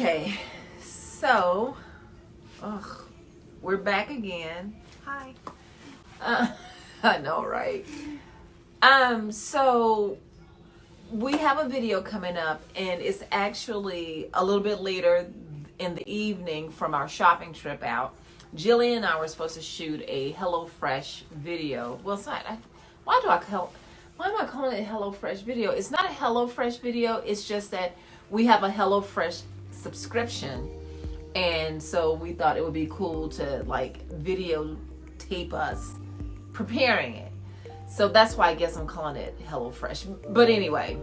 Okay, so we're back again. Hi. I know, right? So we have a video coming up, and it's actually a little bit later in the evening from our shopping trip out. Jillian and I were supposed to shoot a HelloFresh video. Well, it's not. Why am I calling it a HelloFresh video? It's not a HelloFresh video. It's just that we have a HelloFresh subscription, and so we thought it would be cool to like videotape us preparing it. So that's why I guess I'm calling it HelloFresh. But anyway,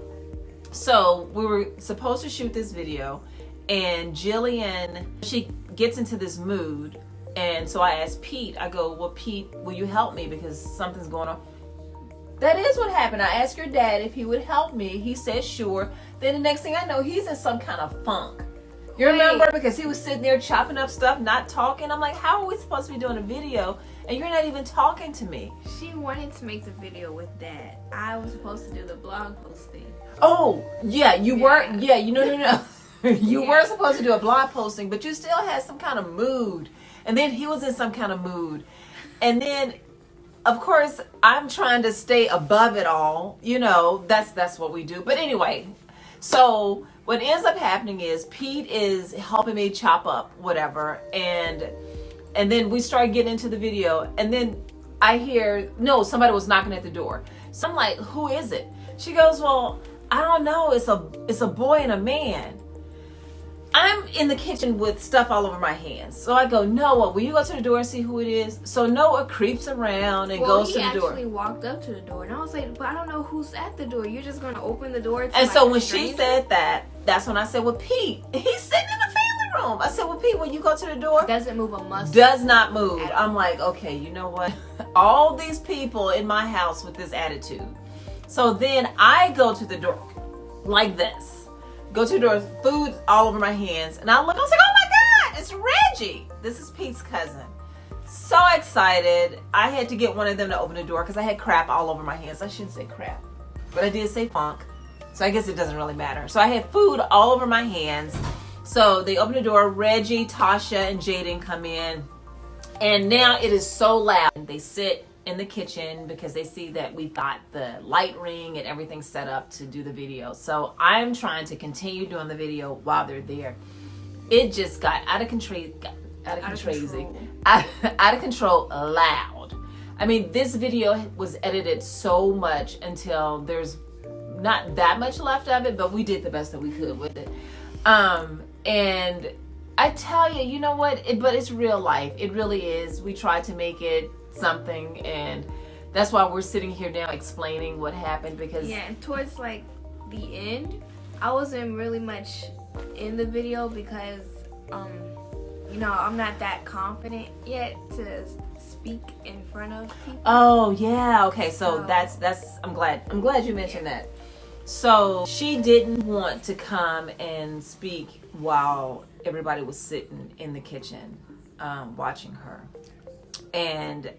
so we were supposed to shoot this video, and Jillian, she gets into this mood, and so I asked Pete, I go, well, Pete, will you help me because something's going on? That is what happened. I asked your dad if he would help me. He said sure. Then the next thing I know, he's in some kind of funk. You remember? Because he was sitting there chopping up stuff, not talking. I'm like, how are we supposed to be doing a video and you're not even talking to me? She wanted to make the video with Dad. I was supposed to do the blog posting. Oh, yeah, you were. Yeah, no. You were supposed to do a blog posting, but you still had some kind of mood. And then he was in some kind of mood. And then, of course, I'm trying to stay above it all. You know, that's what we do. But anyway, so what ends up happening is Pete is helping me chop up whatever, and then we start getting into the video, and then I hear somebody was knocking at the door. So I'm like, who is it? She goes, well, I don't know. It's a boy and a man. I'm in the kitchen with stuff all over my hands. So I go, Noah, will you go to the door and see who it is? So Noah creeps around and goes to the door. He actually walked up to the door. And I was like, but I don't know who's at the door. You're just going to open the door to And so when she said that, that's when I said, well, Pete, he's sitting in the family room. I said, well, Pete, will you go to the door? Doesn't move a muscle. Does not move. I'm like, okay, you know what? All these people in my house with this attitude. So then I go to the door like this. Go to the door, food all over my hands, and I look, I was like, oh my God, it's Reggie. This is Pete's cousin. So excited. I had to get one of them to open the door because I had crap all over my hands. I shouldn't say crap, but I did say funk. So I guess it doesn't really matter. So I had food all over my hands. So they open the door, Reggie, Tasha, and Jaden come in, and now it is so loud. They sit in the kitchen because they see that we've got the light ring and everything set up to do the video. So I'm trying to continue doing the video while they're there. It just got out of control loud. I mean, this video was edited so much until there's not that much left of it, but we did the best that we could with it. And I tell you, you know what? But it's real life. It really is. We tried to make it something, and that's why we're sitting here now explaining what happened, because and towards like the end I wasn't really much in the video because I'm not that confident yet to speak in front of people. Oh yeah, okay, so that's I'm glad you mentioned that. So she didn't want to come and speak while everybody was sitting in the kitchen watching her, and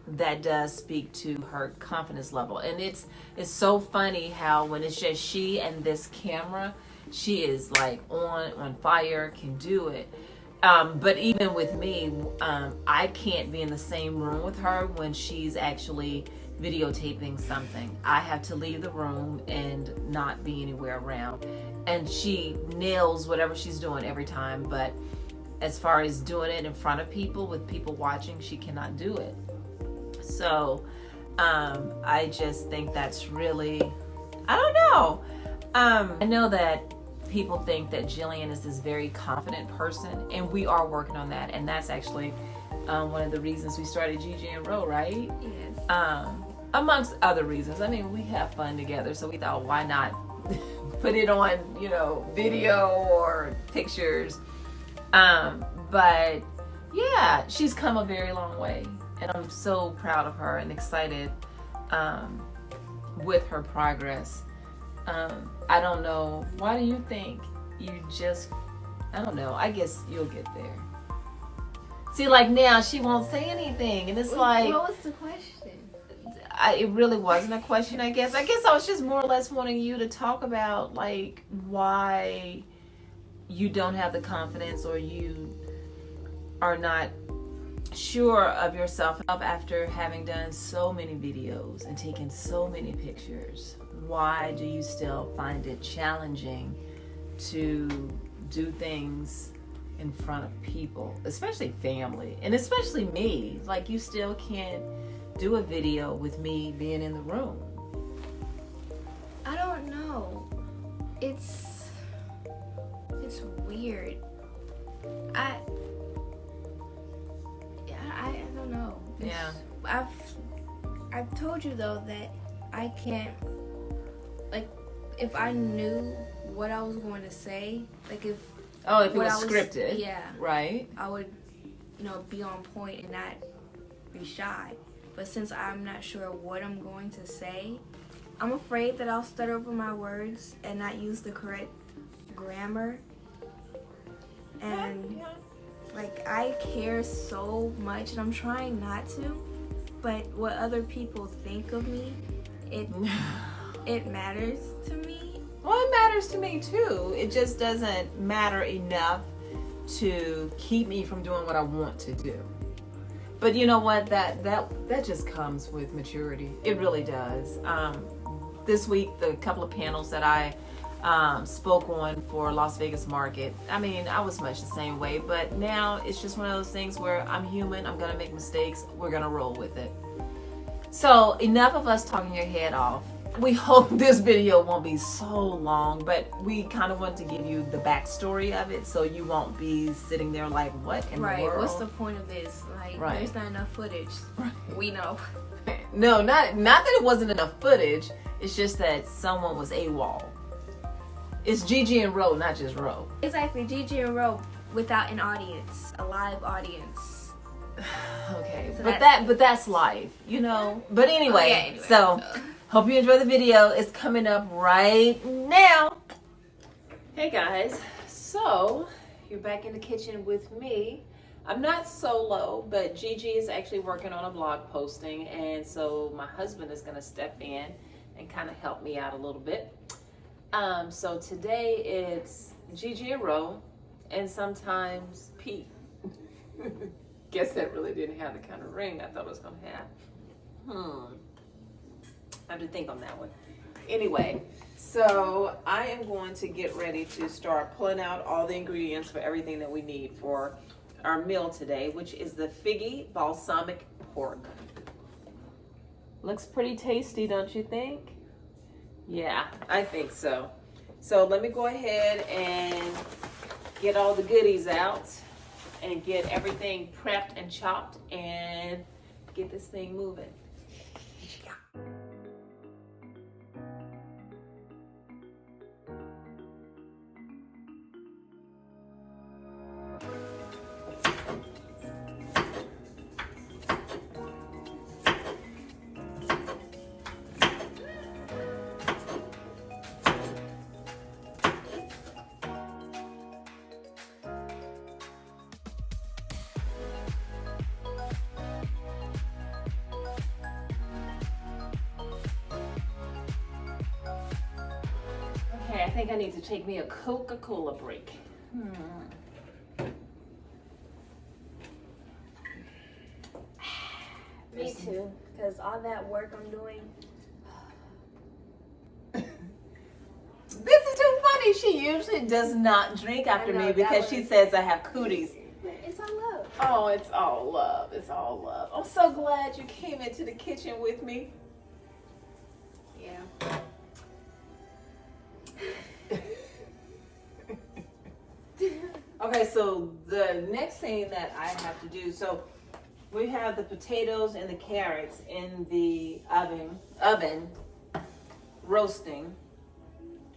that does speak to her confidence level. And it's so funny how when it's just she and this camera, she is like on fire, can do it. But even with me, I can't be in the same room with her when she's actually videotaping something. I have to leave the room and not be anywhere around. And she nails whatever she's doing every time. But as far as doing it in front of people with people watching, she cannot do it. So I just think that's really, I don't know. I know that people think that Jillian is this very confident person, and we are working on that. And that's actually one of the reasons we started GiGi and Rho, right? Yes. Amongst other reasons. I mean, we have fun together, so we thought, why not put it on, video or pictures. But yeah, she's come a very long way. And I'm so proud of her and excited with her progress. I don't know. Why do you think I don't know. I guess you'll get there. See, like now she won't say anything. And it's like... What was the question? It really wasn't a question, I guess. I was just more or less wanting you to talk about, like, why you don't have the confidence, or you are not sure of yourself after having done so many videos and taken so many pictures, why do you still find it challenging to do things in front of people, especially family, and especially me? Like, you still can't do a video with me being in the room. I don't know. It's weird. I don't know. I've told you though that I can't, like, if I knew what I was going to say, like if it was scripted, yeah, right, I would, be on point and not be shy. But since I'm not sure what I'm going to say, I'm afraid that I'll stutter over my words and not use the correct grammar. And like, I care so much, and I'm trying not to, but what other people think of me, it matters to me. Well, it matters to me too. It just doesn't matter enough to keep me from doing what I want to do. But you know what? That just comes with maturity. It really does. This week, the couple of panels that I spoke on for Las Vegas market, I mean, I was much the same way, but now it's just one of those things where I'm human, I'm gonna make mistakes, we're gonna roll with it. So enough of us talking your head off. We hope this video won't be so long, but we kind of want to give you the backstory of it, so you won't be sitting there like, what in the world? Right, what's the point of this? Like, there's not enough footage. Right. We know. No, not that it wasn't enough footage, it's just that someone was AWOL. It's GiGi and Rho, not just Rho. Exactly, GiGi and Rho without an audience, a live audience. Okay, so but that's life, But anyway, so hope you enjoy the video. It's coming up right now. Hey guys, so you're back in the kitchen with me. I'm not solo, but GiGi is actually working on a blog posting, and so my husband is going to step in and kind of help me out a little bit. So today it's GiGi and Rho, and sometimes Pete. Guess that really didn't have the kind of ring I thought it was going to have. I have to think on that one. Anyway, so I am going to get ready to start pulling out all the ingredients for everything that we need for our meal today, which is the figgy balsamic pork. Looks pretty tasty, don't you think? Yeah, I think so. So let me go ahead and get all the goodies out and get everything prepped and chopped and get this thing moving. Okay, I think I need to take me a Coca-Cola break. Me too, because all that work I'm doing. This is too funny. She usually does not drink after me because she says I have cooties. It's all love. Oh, it's all love. It's all love. I'm so glad you came into the kitchen with me. Yeah. Okay, so the next thing that I have to do, so we have the potatoes and the carrots in the oven roasting.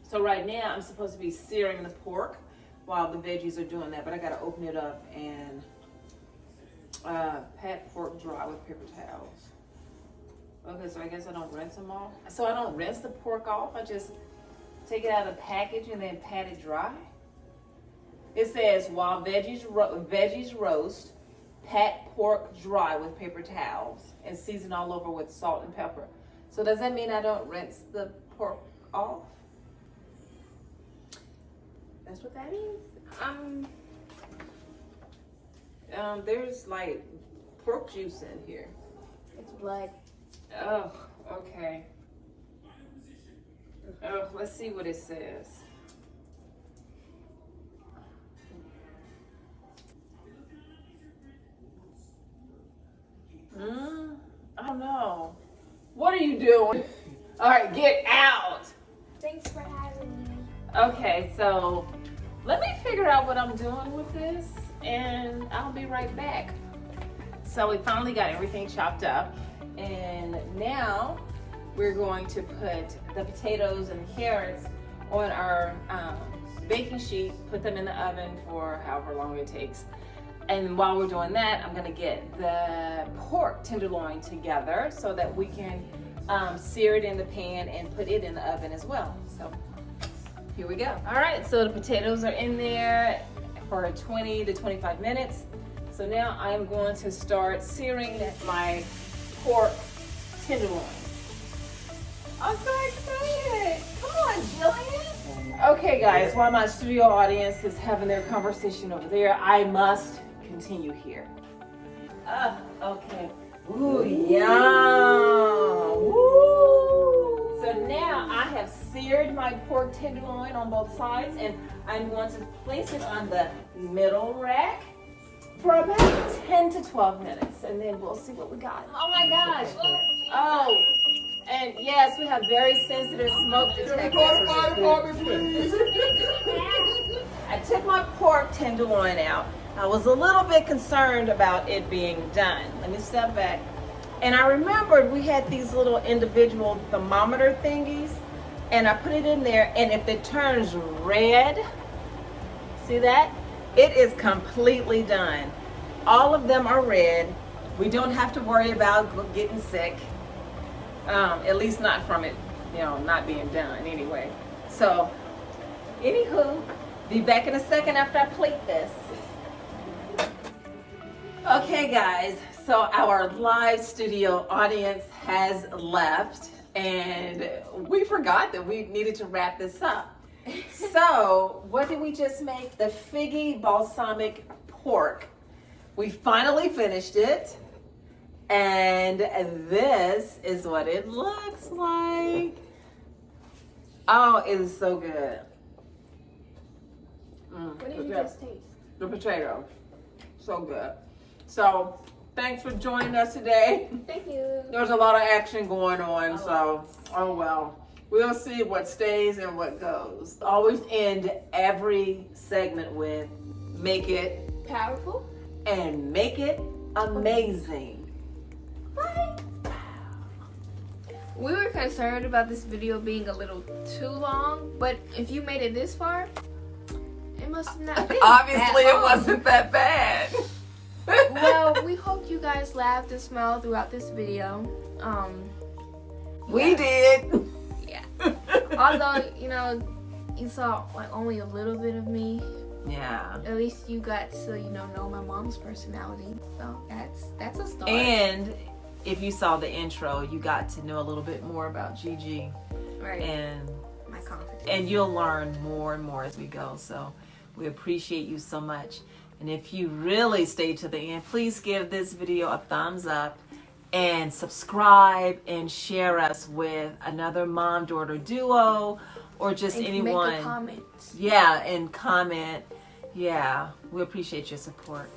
So right now I'm supposed to be searing the pork while the veggies are doing that, but I gotta open it up and pat pork dry with paper towels. Okay, so I guess I don't rinse them off. So I don't rinse the pork off, I just take it out of the package and then pat it dry. It says, while veggies roast, pat pork dry with paper towels and season all over with salt and pepper. So does that mean I don't rinse the pork off? That's what that means. There's like pork juice in here. It's blood. Oh, okay. Oh, let's see what it says. I don't know. What are you doing? All right, get out. Thanks for having me. Okay, so let me figure out what I'm doing with this, and I'll be right back. So we finally got everything chopped up, and now we're going to put the potatoes and the carrots on our baking sheet, put them in the oven for however long it takes. And while we're doing that, I'm gonna get the pork tenderloin together so that we can sear it in the pan and put it in the oven as well. So here we go. All right, so the potatoes are in there for 20 to 25 minutes. So now I'm going to start searing my pork tenderloin. I'm so excited. Come on, Jillian. Okay, guys, while my studio audience is having their conversation over there, I must continue here. Okay. Ooh, yum. Woo. So now I have seared my pork tenderloin on both sides, and I'm going to place it on the middle rack for about 10 to 12 minutes, and then we'll see what we got. Oh my gosh. Oh, and yes, we have very sensitive smoke detectors. I took my pork tenderloin out. I was a little bit concerned about it being done. Let me step back. And I remembered we had these little individual thermometer thingies, and I put it in there, and if it turns red, see that? It is completely done. All of them are red. We don't have to worry about getting sick. At least not from it, not being done anyway. So, anywho, be back in a second after I plate this. Okay, guys, so our live studio audience has left, and we forgot that we needed to wrap this up. So, what did we just make? The figgy balsamic pork. We finally finished it, and this is what it looks like. Oh, it is so good. What did you just taste? The potato. So good. So, thanks for joining us today. Thank you. There's a lot of action going on, so, oh well. We'll see what stays and what goes. Always end every segment with make it Powerful and make it amazing. Bye. We were concerned about this video being a little too long, but if you made it this far, it must not be. Obviously, that it wasn't that bad. Well, we hope you guys laughed and smiled throughout this video. We did. Yeah. Although, you saw like only a little bit of me. Yeah. At least you got to, know my mom's personality. So that's a start. And if you saw the intro, you got to know a little bit more about GiGi. Right. And my confidence. And you'll learn more and more as we go. So we appreciate you so much. And if you really stay to the end, please give this video a thumbs up and subscribe and share us with another mom-daughter duo or just and anyone. Make a comment. Yeah, and comment. Yeah, we appreciate your support.